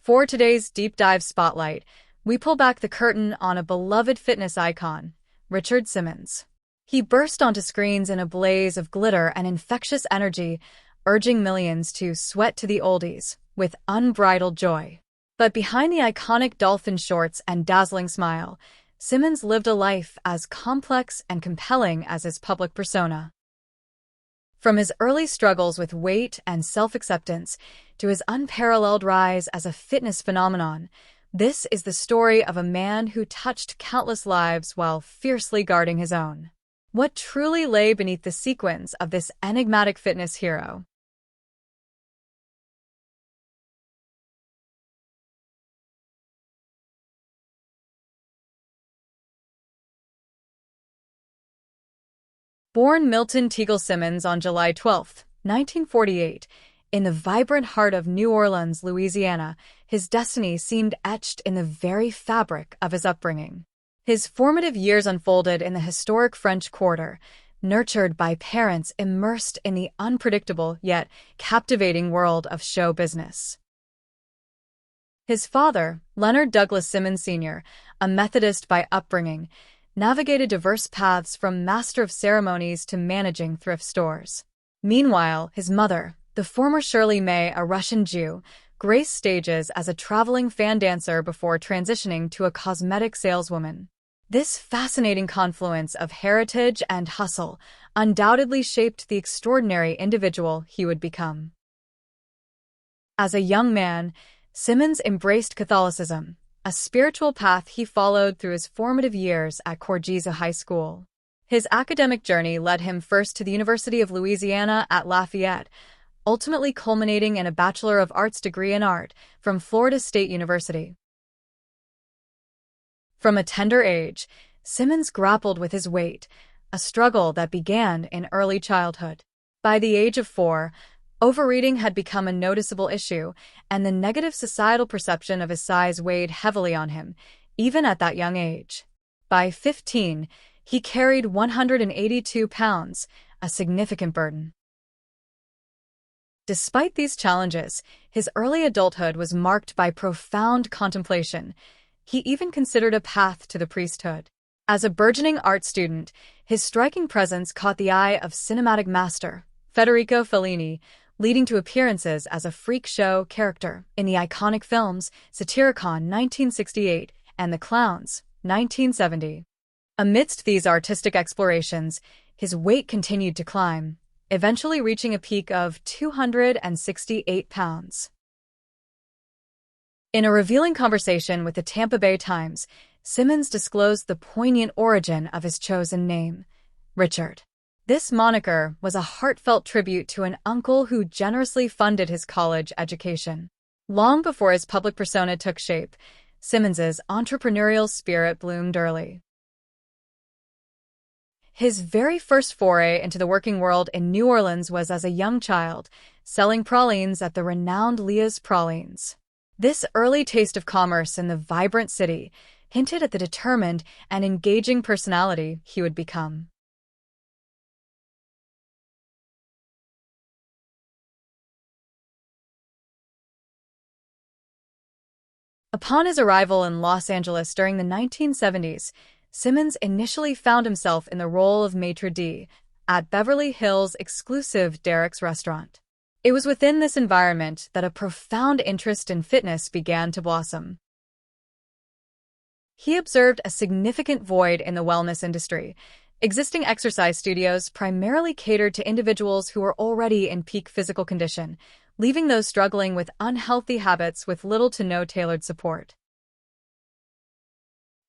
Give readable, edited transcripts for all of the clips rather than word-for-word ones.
For today's deep dive spotlight, we pull back the curtain on a beloved fitness icon, Richard Simmons. He burst onto screens in a blaze of glitter and infectious energy, urging millions to sweat to the oldies with unbridled joy. But behind the iconic Dolphin shorts and dazzling smile, Simmons lived a life as complex and compelling as his public persona. From his early struggles with weight and self-acceptance to his unparalleled rise as a fitness phenomenon, this is the story of a man who touched countless lives while fiercely guarding his own. What truly lay beneath the sequins of this enigmatic fitness hero? Born Milton Teagle Simmons on July 12, 1948, in the vibrant heart of New Orleans, Louisiana, his destiny seemed etched in the very fabric of his upbringing. His formative years unfolded in the historic French Quarter, nurtured by parents immersed in the unpredictable yet captivating world of show business. His father, Leonard Douglas Simmons Sr., a Methodist by upbringing, navigated diverse paths from master of ceremonies to managing thrift stores. Meanwhile, his mother, the former Shirley May, a Russian Jew, graced stages as a traveling fan dancer before transitioning to a cosmetic saleswoman. This fascinating confluence of heritage and hustle undoubtedly shaped the extraordinary individual he would become. As a young man, Simmons embraced Catholicism, a spiritual path he followed through his formative years at Corgeeza High School. His academic journey led him first to the University of Louisiana at Lafayette, ultimately culminating in a Bachelor of Arts degree in art from Florida State University. From a tender age, Simmons grappled with his weight, a struggle that began in early childhood. By the age of 4, overeating had become a noticeable issue, and the negative societal perception of his size weighed heavily on him, even at that young age. By 15, he carried 182 pounds, a significant burden. Despite these challenges, his early adulthood was marked by profound contemplation. He even considered a path to the priesthood. As a burgeoning art student, his striking presence caught the eye of cinematic master Federico Fellini, leading to appearances as a freak show character in the iconic films Satyricon (1968) and The Clowns (1970). Amidst these artistic explorations, his weight continued to climb, eventually reaching a peak of 268 pounds. In a revealing conversation with the Tampa Bay Times, Simmons disclosed the poignant origin of his chosen name, Richard. This moniker was a heartfelt tribute to an uncle who generously funded his college education. Long before his public persona took shape, Simmons's entrepreneurial spirit bloomed early. His very first foray into the working world in New Orleans was as a young child, selling pralines at the renowned Leah's Pralines. This early taste of commerce in the vibrant city hinted at the determined and engaging personality he would become. Upon his arrival in Los Angeles during the 1970s, Simmons initially found himself in the role of maitre d' at Beverly Hills' exclusive Derek's restaurant. It was within this environment that a profound interest in fitness began to blossom. He observed a significant void in the wellness industry. Existing exercise studios primarily catered to individuals who were already in peak physical condition, leaving those struggling with unhealthy habits with little to no tailored support.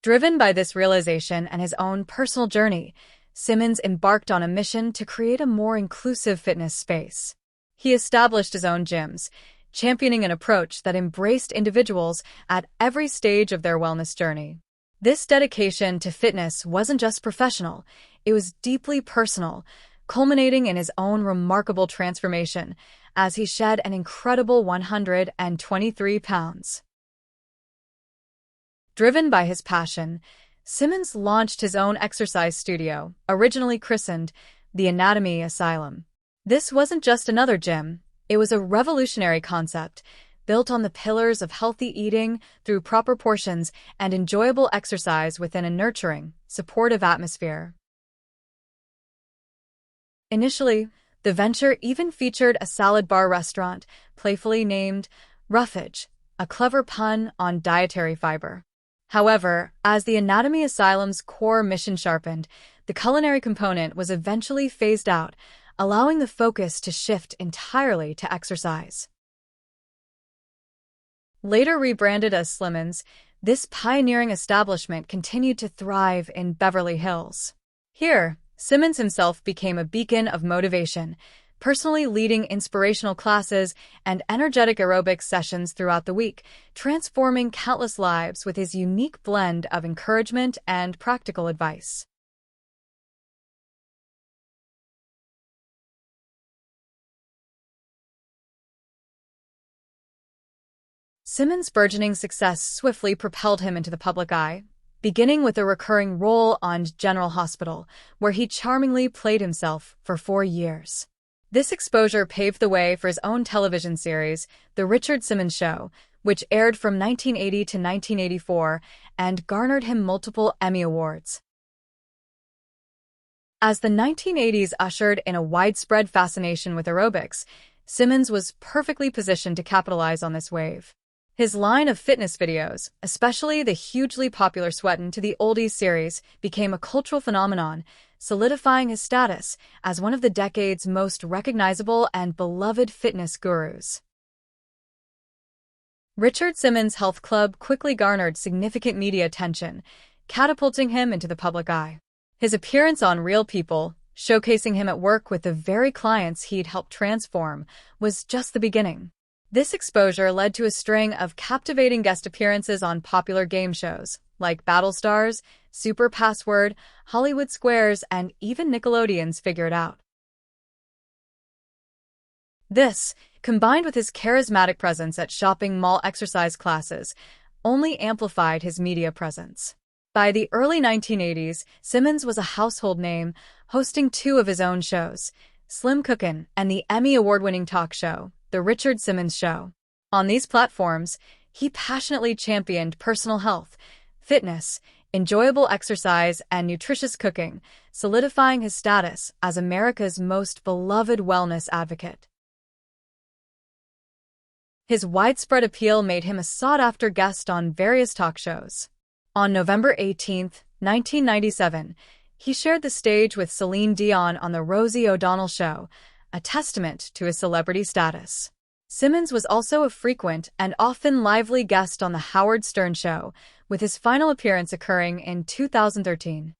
Driven by this realization and his own personal journey, Simmons embarked on a mission to create a more inclusive fitness space. He established his own gyms, championing an approach that embraced individuals at every stage of their wellness journey. This dedication to fitness wasn't just professional, it was deeply personal, culminating in his own remarkable transformation as he shed an incredible 123 pounds. Driven by his passion, Simmons launched his own exercise studio, originally christened the Anatomy Asylum. This wasn't just another gym, it was a revolutionary concept, built on the pillars of healthy eating through proper portions and enjoyable exercise within a nurturing, supportive atmosphere. Initially, the venture even featured a salad bar restaurant, playfully named Roughage, a clever pun on dietary fiber. However, as the Anatomy Asylum's core mission sharpened, the culinary component was eventually phased out, allowing the focus to shift entirely to exercise. Later rebranded as Simmons, this pioneering establishment continued to thrive in Beverly Hills. Here, Simmons himself became a beacon of motivation, personally leading inspirational classes and energetic aerobics sessions throughout the week, transforming countless lives with his unique blend of encouragement and practical advice. Simmons' burgeoning success swiftly propelled him into the public eye, beginning with a recurring role on General Hospital, where he charmingly played himself for 4 years. This exposure paved the way for his own television series, The Richard Simmons Show, which aired from 1980 to 1984 and garnered him multiple Emmy Awards. As the 1980s ushered in a widespread fascination with aerobics, Simmons was perfectly positioned to capitalize on this wave. His line of fitness videos, especially the hugely popular Sweatin' to the Oldies series, became a cultural phenomenon, solidifying his status as one of the decade's most recognizable and beloved fitness gurus. Richard Simmons' health club quickly garnered significant media attention, catapulting him into the public eye. His appearance on Real People, showcasing him at work with the very clients he'd helped transform, was just the beginning. This exposure led to a string of captivating guest appearances on popular game shows like Battlestars, Super Password, Hollywood Squares, and even Nickelodeon's Figure It Out. This, combined with his charismatic presence at shopping mall exercise classes, only amplified his media presence. By the early 1980s, Simmons was a household name, hosting 2 of his own shows, Slim Cookin' and the Emmy Award-winning talk show, The Richard Simmons Show. On these platforms, he passionately championed personal health, fitness, enjoyable exercise, and nutritious cooking, solidifying his status as America's most beloved wellness advocate. His widespread appeal made him a sought-after guest on various talk shows. On November 18, 1997, he shared the stage with Celine Dion on The Rosie O'Donnell Show, a testament to his celebrity status. Simmons was also a frequent and often lively guest on The Howard Stern Show, with his final appearance occurring in 2013.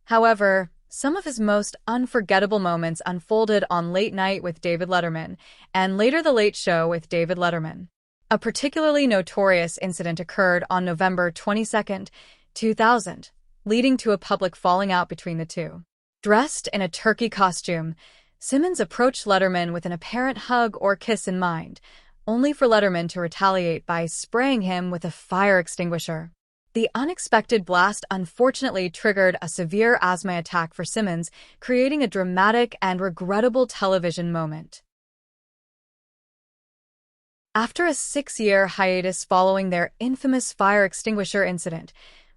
However, some of his most unforgettable moments unfolded on Late Night with David Letterman, and later The Late Show with David Letterman. A particularly notorious incident occurred on November 22, 2000, leading to a public falling out between the two. Dressed in a turkey costume, Simmons approached Letterman with an apparent hug or kiss in mind, only for Letterman to retaliate by spraying him with a fire extinguisher. The unexpected blast unfortunately triggered a severe asthma attack for Simmons, creating a dramatic and regrettable television moment. After a 6-year hiatus following their infamous fire extinguisher incident,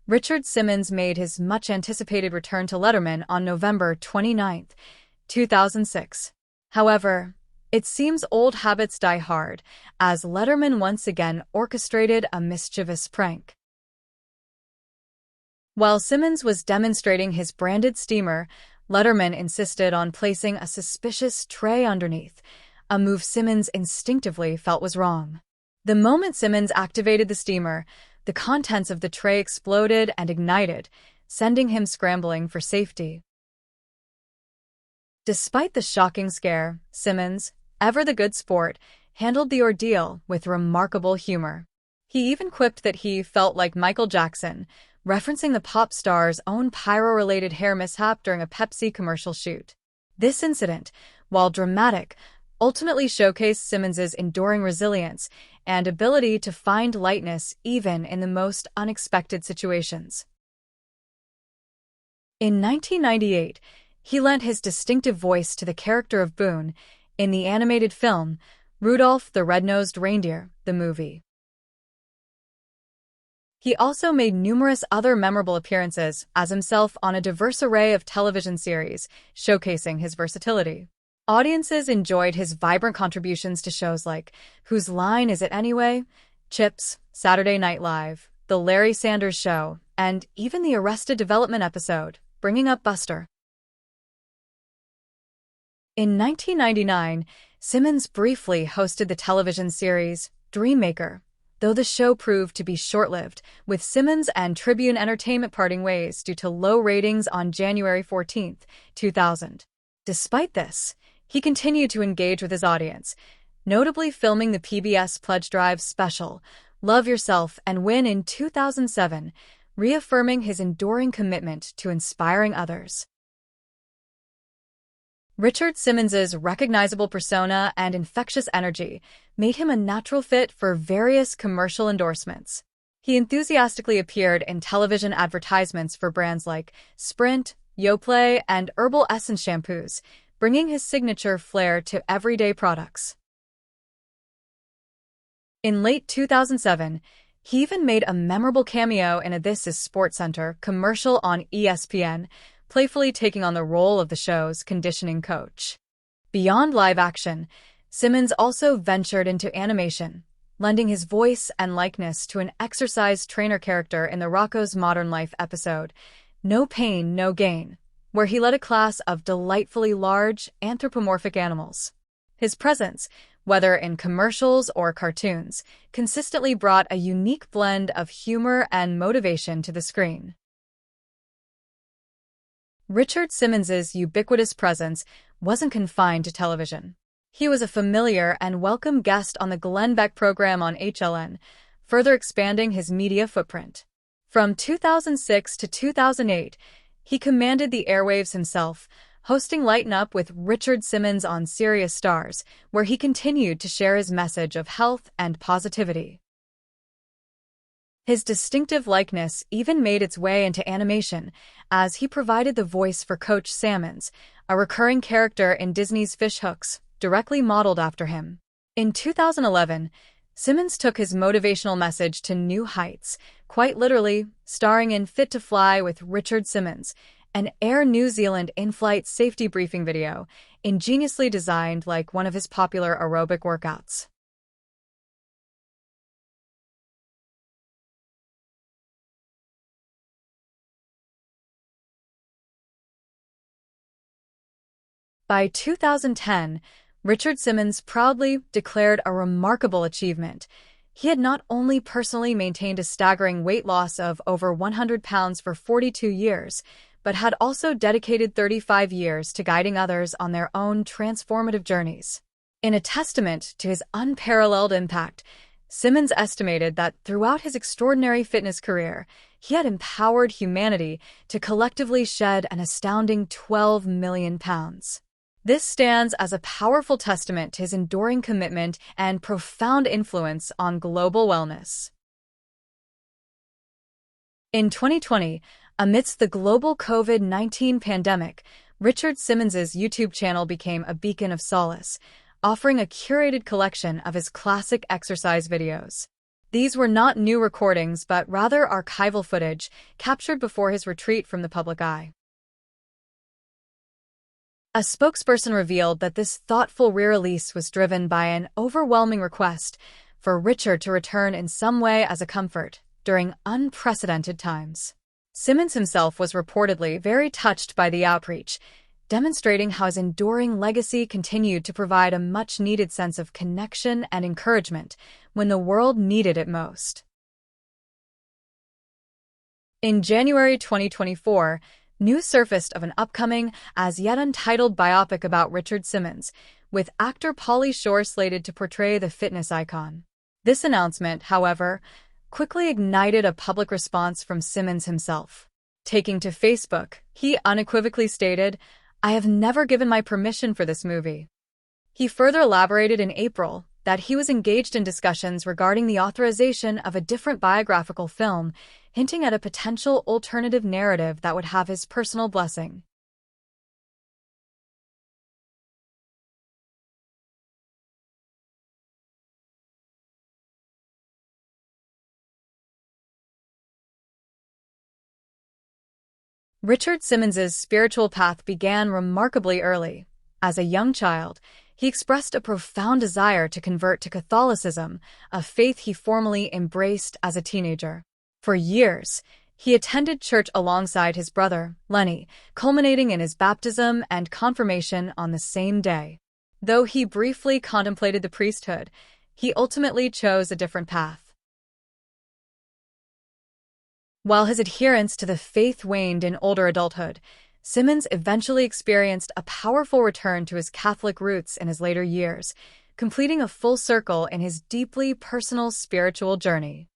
Richard Simmons made his much-anticipated return to Letterman on November 29, 2006. However, it seems old habits die hard, as Letterman once again orchestrated a mischievous prank. While Simmons was demonstrating his branded steamer, Letterman insisted on placing a suspicious tray underneath, a move Simmons instinctively felt was wrong. The moment Simmons activated the steamer, the contents of the tray exploded and ignited, sending him scrambling for safety. Despite the shocking scare, Simmons, ever the good sport, handled the ordeal with remarkable humor. He even quipped that he felt like Michael Jackson, referencing the pop star's own pyro-related hair mishap during a Pepsi commercial shoot. This incident, while dramatic, ultimately showcased Simmons's enduring resilience and ability to find lightness even in the most unexpected situations. In 1998, he lent his distinctive voice to the character of Boone in the animated film Rudolph the Red-Nosed Reindeer, the movie. He also made numerous other memorable appearances as himself on a diverse array of television series, showcasing his versatility. Audiences enjoyed his vibrant contributions to shows like Whose Line Is It Anyway?, Chips, Saturday Night Live, The Larry Sanders Show, and even the Arrested Development episode, Bringing Up Buster. In 1999, Simmons briefly hosted the television series Dreammaker, though the show proved to be short-lived, with Simmons and Tribune Entertainment parting ways due to low ratings on January 14, 2000. Despite this, he continued to engage with his audience, notably filming the PBS Pledge Drive special, Love Yourself and Win in 2007, reaffirming his enduring commitment to inspiring others. Richard Simmons's recognizable persona and infectious energy made him a natural fit for various commercial endorsements. He enthusiastically appeared in television advertisements for brands like Sprint, Yoplait, and Herbal Essence shampoos, bringing his signature flair to everyday products. In late 2007, he even made a memorable cameo in a This Is SportsCenter commercial on ESPN, playfully taking on the role of the show's conditioning coach. Beyond live action, Simmons also ventured into animation, lending his voice and likeness to an exercise trainer character in the Rocko's Modern Life episode, No Pain, No Gain, where he led a class of delightfully large, anthropomorphic animals. His presence, whether in commercials or cartoons, consistently brought a unique blend of humor and motivation to the screen. Richard Simmons's ubiquitous presence wasn't confined to television. He was a familiar and welcome guest on the Glenn Beck program on HLN, further expanding his media footprint. From 2006 to 2008, he commanded the airwaves himself, hosting Lighten Up with Richard Simmons on Sirius Stars, where he continued to share his message of health and positivity. His distinctive likeness even made its way into animation, as he provided the voice for Coach Simmons, a recurring character in Disney's Fish Hooks, directly modeled after him. In 2011, Simmons took his motivational message to new heights, quite literally, starring in Fit to Fly with Richard Simmons, an Air New Zealand in-flight safety briefing video, ingeniously designed like one of his popular aerobic workouts. By 2010, Richard Simmons proudly declared a remarkable achievement. He had not only personally maintained a staggering weight loss of over 100 pounds for 42 years, but had also dedicated 35 years to guiding others on their own transformative journeys. In a testament to his unparalleled impact, Simmons estimated that throughout his extraordinary fitness career, he had empowered humanity to collectively shed an astounding 12 million pounds. This stands as a powerful testament to his enduring commitment and profound influence on global wellness. In 2020, amidst the global COVID-19 pandemic, Richard Simmons's YouTube channel became a beacon of solace, offering a curated collection of his classic exercise videos. These were not new recordings, but rather archival footage captured before his retreat from the public eye. A spokesperson revealed that this thoughtful re-release was driven by an overwhelming request for Richard to return in some way as a comfort during unprecedented times. Simmons himself was reportedly very touched by the outreach, demonstrating how his enduring legacy continued to provide a much-needed sense of connection and encouragement when the world needed it most. In January 2024, news surfaced of an upcoming, as yet untitled biopic about Richard Simmons, with actor Pauly Shore slated to portray the fitness icon. This announcement, however, quickly ignited a public response from Simmons himself. Taking to Facebook, he unequivocally stated, "I have never given my permission for this movie." He further elaborated in April that he was engaged in discussions regarding the authorization of a different biographical film, hinting at a potential alternative narrative that would have his personal blessing. Richard Simmons's spiritual path began remarkably early. As a young child, he expressed a profound desire to convert to Catholicism, a faith he formally embraced as a teenager. For years, he attended church alongside his brother, Lenny, culminating in his baptism and confirmation on the same day. Though he briefly contemplated the priesthood, he ultimately chose a different path. While his adherence to the faith waned in older adulthood, Simmons eventually experienced a powerful return to his Catholic roots in his later years, completing a full circle in his deeply personal spiritual journey.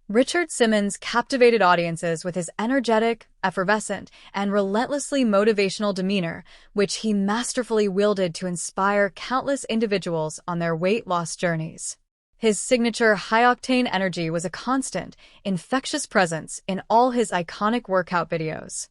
Richard Simmons captivated audiences with his energetic, effervescent, and relentlessly motivational demeanor, which he masterfully wielded to inspire countless individuals on their weight loss journeys. His signature high-octane energy was a constant, infectious presence in all his iconic workout videos.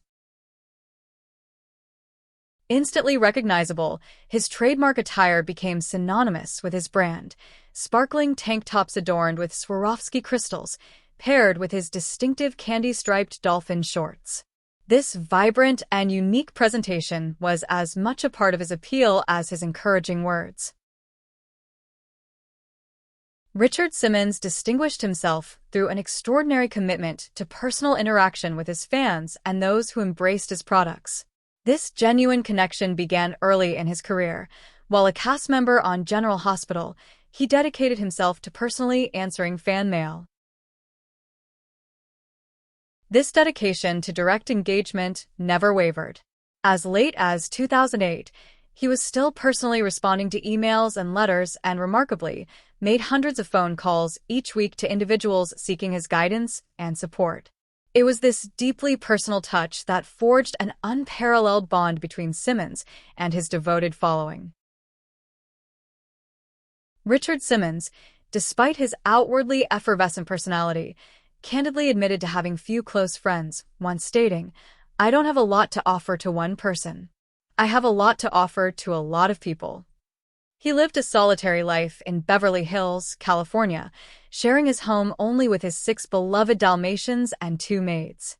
Instantly recognizable, his trademark attire became synonymous with his brand, sparkling tank tops adorned with Swarovski crystals, paired with his distinctive candy-striped Dolphin shorts. This vibrant and unique presentation was as much a part of his appeal as his encouraging words. Richard Simmons distinguished himself through an extraordinary commitment to personal interaction with his fans and those who embraced his products. This genuine connection began early in his career. While a cast member on General Hospital, he dedicated himself to personally answering fan mail. This dedication to direct engagement never wavered. As late as 2008, he was still personally responding to emails and letters and, remarkably, made hundreds of phone calls each week to individuals seeking his guidance and support. It was this deeply personal touch that forged an unparalleled bond between Simmons and his devoted following. Richard Simmons, despite his outwardly effervescent personality, candidly admitted to having few close friends, once stating, "I don't have a lot to offer to one person. I have a lot to offer to a lot of people." He lived a solitary life in Beverly Hills, California, sharing his home only with his 6 beloved Dalmatians and 2 maids.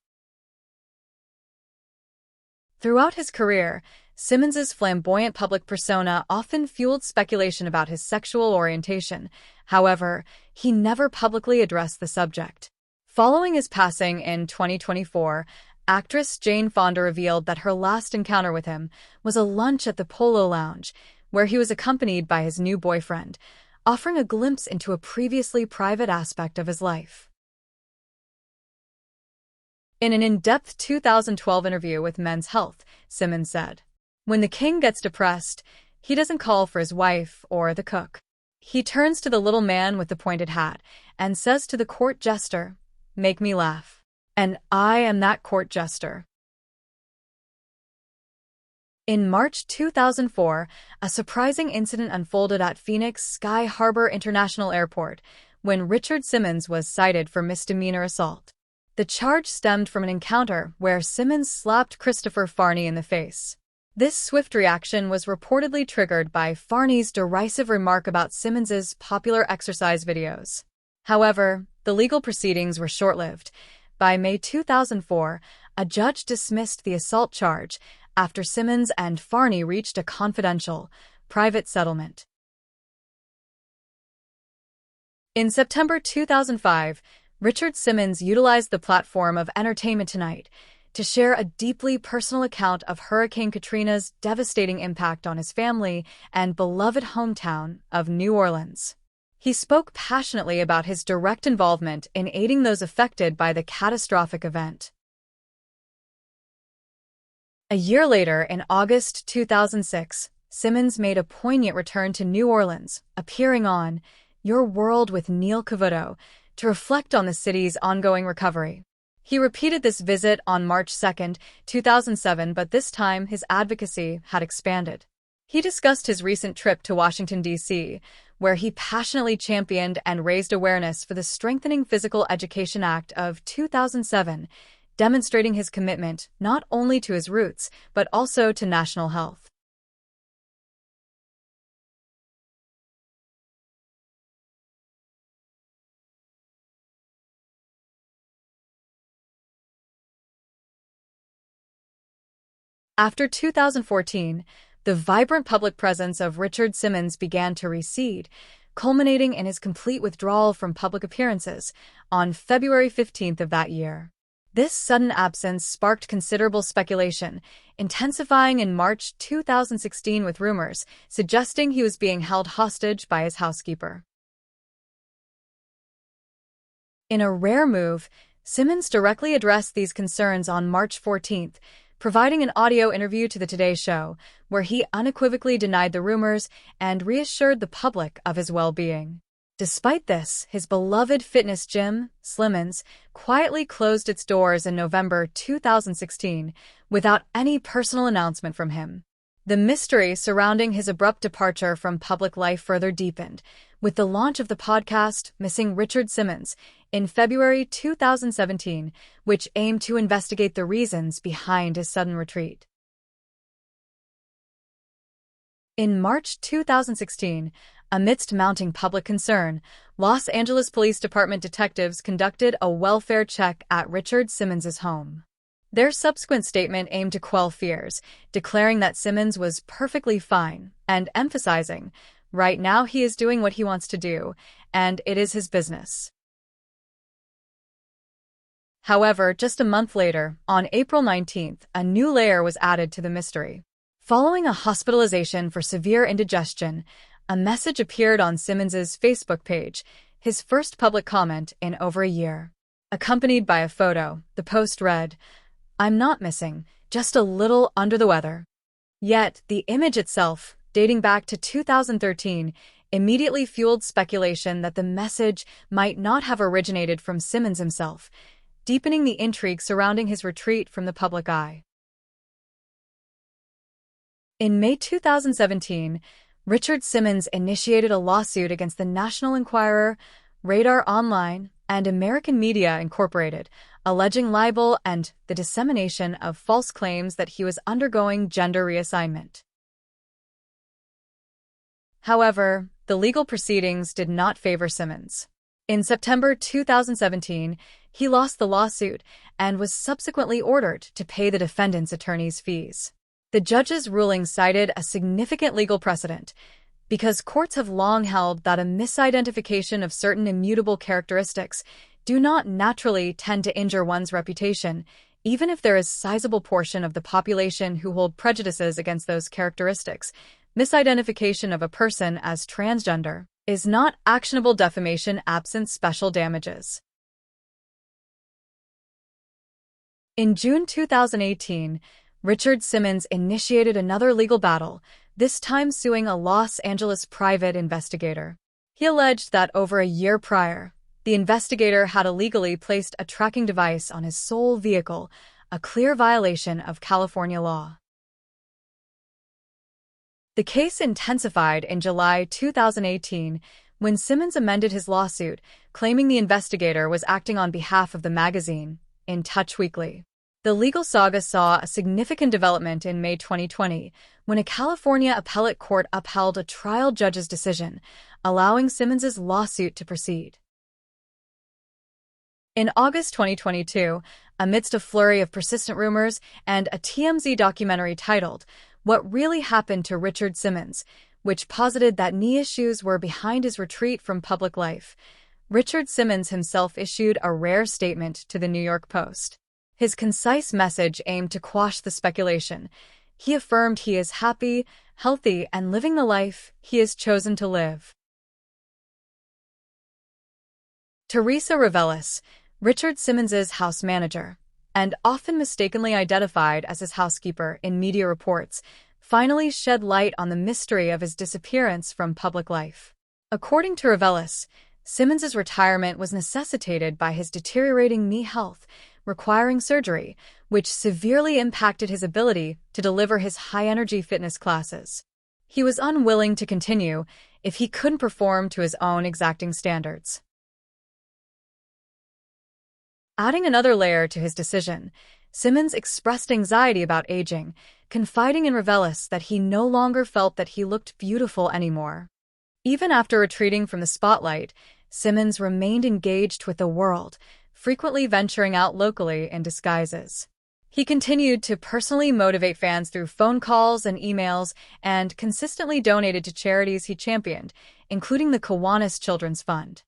Throughout his career, Simmons's flamboyant public persona often fueled speculation about his sexual orientation. However, he never publicly addressed the subject. Following his passing in 2024, actress Jane Fonda revealed that her last encounter with him was a lunch at the Polo Lounge, where he was accompanied by his new boyfriend, offering a glimpse into a previously private aspect of his life. In an in-depth 2012 interview with Men's Health, Simmons said, "When the king gets depressed, he doesn't call for his wife or the cook. He turns to the little man with the pointed hat and says to the court jester, 'Make me laugh.' And I am that court jester." In March 2004, a surprising incident unfolded at Phoenix Sky Harbor International Airport when Richard Simmons was cited for misdemeanor assault. The charge stemmed from an encounter where Simmons slapped Christopher Farney in the face. This swift reaction was reportedly triggered by Farney's derisive remark about Simmons's popular exercise videos. However, the legal proceedings were short-lived. By May 2004, a judge dismissed the assault charge after Simmons and Farney reached a confidential, private settlement. In September 2005, Richard Simmons utilized the platform of Entertainment Tonight to share a deeply personal account of Hurricane Katrina's devastating impact on his family and beloved hometown of New Orleans. He spoke passionately about his direct involvement in aiding those affected by the catastrophic event. A year later, in August 2006, Simmons made a poignant return to New Orleans, appearing on Your World with Neil Cavuto to reflect on the city's ongoing recovery. He repeated this visit on March 2, 2007, but this time his advocacy had expanded. He discussed his recent trip to Washington, D.C., where he passionately championed and raised awareness for the Strengthening Physical Education Act of 2007, demonstrating his commitment not only to his roots, but also to national health. After 2014, the vibrant public presence of Richard Simmons began to recede, culminating in his complete withdrawal from public appearances on February 15th of that year. This sudden absence sparked considerable speculation, intensifying in March 2016 with rumors suggesting he was being held hostage by his housekeeper. In a rare move, Simmons directly addressed these concerns on March 14th, providing an audio interview to the Today Show, where he unequivocally denied the rumors and reassured the public of his well-being. Despite this, his beloved fitness gym, Simmons, quietly closed its doors in November 2016 without any personal announcement from him. The mystery surrounding his abrupt departure from public life further deepened, with the launch of the podcast Missing Richard Simmons in February 2017, which aimed to investigate the reasons behind his sudden retreat. In March 2016, amidst mounting public concern, Los Angeles Police Department detectives conducted a welfare check at Richard Simmons' home. Their subsequent statement aimed to quell fears, declaring that Simmons was perfectly fine and emphasizing, right now he is doing what he wants to do, and it is his business. However, just a month later, on April 19th, a new layer was added to the mystery. Following a hospitalization for severe indigestion, a message appeared on Simmons' Facebook page, his first public comment in over a year. Accompanied by a photo, the post read, "I'm not missing, just a little under the weather." Yet, the image itself, dating back to 2013, immediately fueled speculation that the message might not have originated from Simmons himself, deepening the intrigue surrounding his retreat from the public eye. In May 2017, Richard Simmons initiated a lawsuit against the National Enquirer, Radar Online, and American Media Incorporated, alleging libel and the dissemination of false claims that he was undergoing gender reassignment. However, the legal proceedings did not favor Simmons. In September 2017, he lost the lawsuit and was subsequently ordered to pay the defendant's attorney's fees. The judge's ruling cited a significant legal precedent, because courts have long held that a misidentification of certain immutable characteristics do not naturally tend to injure one's reputation, even if there is a sizable portion of the population who hold prejudices against those characteristics. Misidentification of a person as transgender is not actionable defamation absent special damages. In June 2018, Richard Simmons initiated another legal battle, this time suing a Los Angeles private investigator. He alleged that over a year prior, the investigator had illegally placed a tracking device on his sole vehicle, a clear violation of California law. The case intensified in July 2018 when Simmons amended his lawsuit, claiming the investigator was acting on behalf of the magazine, In Touch Weekly. The legal saga saw a significant development in May 2020 when a California appellate court upheld a trial judge's decision, allowing Simmons' lawsuit to proceed. In August 2022, amidst a flurry of persistent rumors and a TMZ documentary titled, "What Really Happened to Richard Simmons," which posited that knee issues were behind his retreat from public life, Richard Simmons himself issued a rare statement to the New York Post. His concise message aimed to quash the speculation. He affirmed he is happy, healthy, and living the life he has chosen to live. Teresa Reveles, Richard Simmons' house manager, and often mistakenly identified as his housekeeper in media reports, finally shed light on the mystery of his disappearance from public life. According to Reveles, Simmons' retirement was necessitated by his deteriorating knee health, requiring surgery, which severely impacted his ability to deliver his high-energy fitness classes. He was unwilling to continue if he couldn't perform to his own exacting standards. Adding another layer to his decision, Simmons expressed anxiety about aging, confiding in Reveles that he no longer felt that he looked beautiful anymore. Even after retreating from the spotlight, Simmons remained engaged with the world, frequently venturing out locally in disguises. He continued to personally motivate fans through phone calls and emails and consistently donated to charities he championed, including the Kiwanis Children's Fund.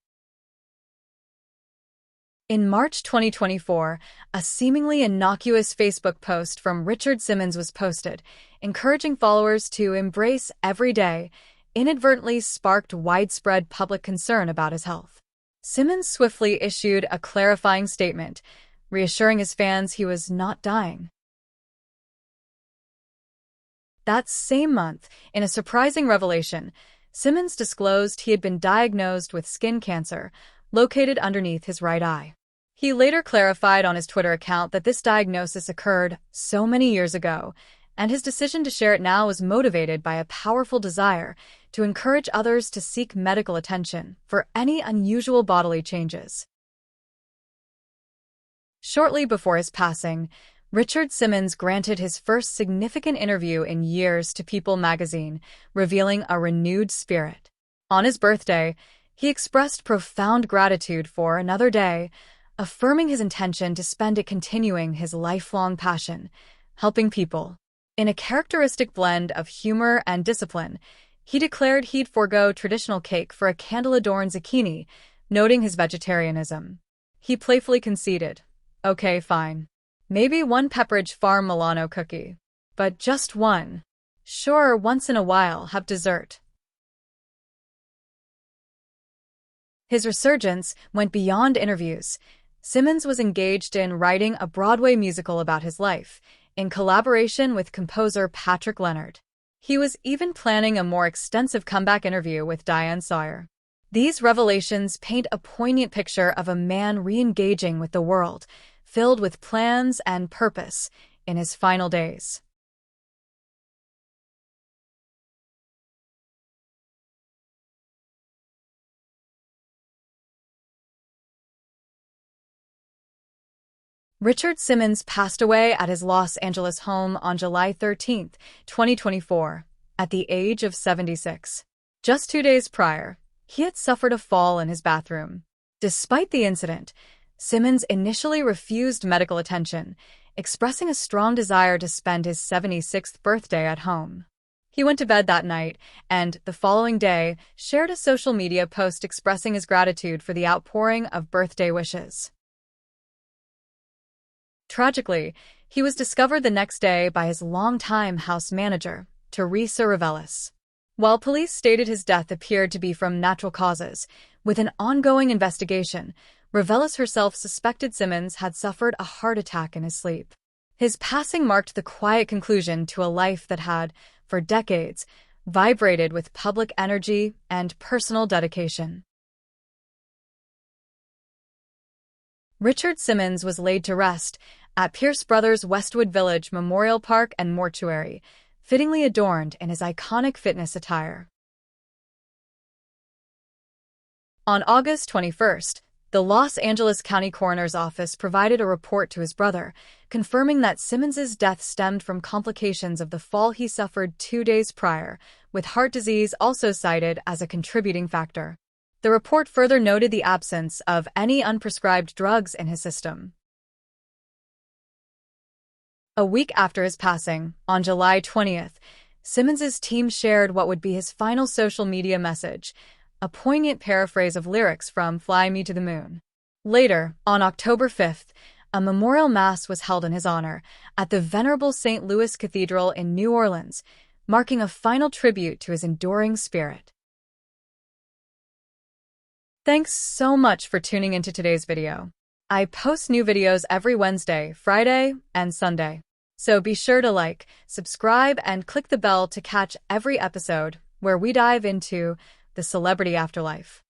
In March 2024, a seemingly innocuous Facebook post from Richard Simmons was posted, encouraging followers to embrace every day, inadvertently sparked widespread public concern about his health. Simmons swiftly issued a clarifying statement, reassuring his fans he was not dying. That same month, in a surprising revelation, Simmons disclosed he had been diagnosed with skin cancer, located underneath his right eye. He later clarified on his Twitter account that this diagnosis occurred so many years ago, and his decision to share it now was motivated by a powerful desire to encourage others to seek medical attention for any unusual bodily changes. Shortly before his passing, Richard Simmons granted his first significant interview in years to People magazine, revealing a renewed spirit. On his birthday, he expressed profound gratitude for another day, affirming his intention to spend it continuing his lifelong passion, helping people. In a characteristic blend of humor and discipline, he declared he'd forego traditional cake for a candle-adorned zucchini, noting his vegetarianism. He playfully conceded, "Okay, fine. Maybe one Pepperidge Farm Milano cookie. But just one. Sure, once in a while, have dessert." His resurgence went beyond interviews. Simmons was engaged in writing a Broadway musical about his life, in collaboration with composer Patrick Leonard. He was even planning a more extensive comeback interview with Diane Sawyer. These revelations paint a poignant picture of a man re-engaging with the world, filled with plans and purpose in his final days. Richard Simmons passed away at his Los Angeles home on July 13, 2024, at the age of 76. Just 2 days prior, he had suffered a fall in his bathroom. Despite the incident, Simmons initially refused medical attention, expressing a strong desire to spend his 76th birthday at home. He went to bed that night and, the following day, shared a social media post expressing his gratitude for the outpouring of birthday wishes. Tragically, he was discovered the next day by his longtime house manager, Teresa Reveles. While police stated his death appeared to be from natural causes, with an ongoing investigation, Reveles herself suspected Simmons had suffered a heart attack in his sleep. His passing marked the quiet conclusion to a life that had, for decades, vibrated with public energy and personal dedication. Richard Simmons was laid to rest at Pierce Brothers Westwood Village Memorial Park and Mortuary, fittingly adorned in his iconic fitness attire. On August 21st, the Los Angeles County Coroner's Office provided a report to his brother, confirming that Simmons's death stemmed from complications of the fall he suffered 2 days prior, with heart disease also cited as a contributing factor. The report further noted the absence of any unprescribed drugs in his system. A week after his passing, on July 20th, Simmons's team shared what would be his final social media message, a poignant paraphrase of lyrics from Fly Me to the Moon. Later, on October 5th, a memorial mass was held in his honor at the venerable St. Louis Cathedral in New Orleans, marking a final tribute to his enduring spirit. Thanks so much for tuning into today's video. I post new videos every Wednesday, Friday, and Sunday. So be sure to like, subscribe, and click the bell to catch every episode where we dive into the celebrity afterlife.